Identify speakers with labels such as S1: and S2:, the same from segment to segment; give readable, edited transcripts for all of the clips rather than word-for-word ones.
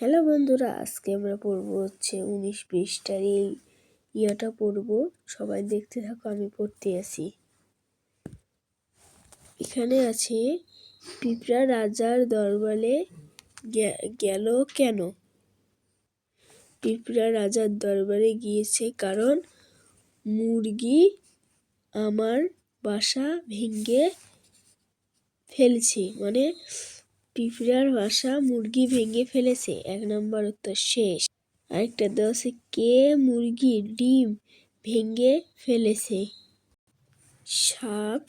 S1: Hello বন্ধুরা, আজকে আমরা পড়বো 19 পৃষ্ঠার এই ইয়াটা পড়বো। সবাই দেখতে থাকো, আমি পড়তে আসি। এখানে আছে, পিঁপড়া রাজার দরবারে গেল কেন? পিঁপড়া রাজার দরবারে গিয়েছে কারণ মুরগি আমার বাসা ভেঙে ফেলছে। মানে পিঁপড়ার বাসা মুরগি ভেঙে ফেলেছে। 1 নম্বর উত্তর শেষ। আরেকটা দেওয়া আছে, কে মুরগির ডিম ভেঙে ফেলেছে? সাপ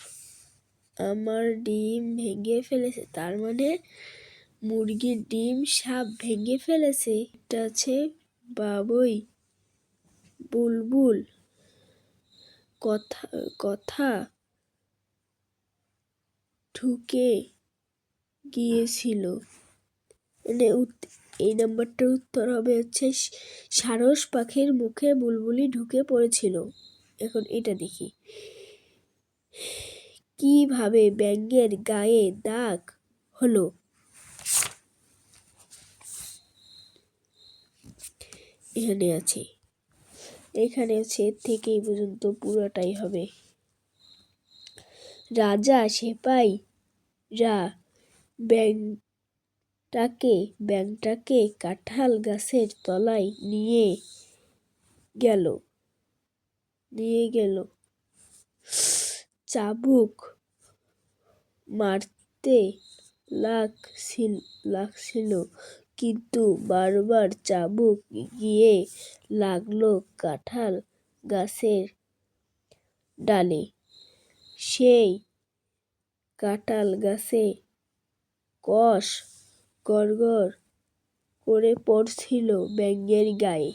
S1: আমার ডিম ভেঙে ফেলেছে। তার মানে মুরগির ডিম সাপ ভেঙে ফেলেছে। এটা আছে, বাবুই বুলবুল কথা ঢুকে গিয়েছিল। মানে এই নাম্বারটার উত্তর হবে সারস পাখির মুখে বুলবুলি ঢুকে পড়েছিল। এখন এটা দেখি, কিভাবে ব্যাঙের গায়ে দাগ হলো? এখানে আছে থেকে এই পর্যন্ত পুরোটাই হবে। রাজা সেপাইরা ব্যাঙটাকে কাঁঠাল গাছের তলায় নিয়ে গেল। চাবুক মারতে লাগছিল, কিন্তু বারবার চাবুক গিয়ে লাগলো কাঁঠাল গাছের ডালে। সেই কাঁঠাল গাছে কষ গড়গড় করে পড়ছিল ব্যাঙের গায়ে।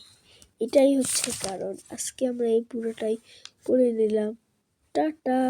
S1: এটাই হচ্ছে কারণ। আজকে আমরা এই পুরোটাই পড়ে নিলাম। টাটা।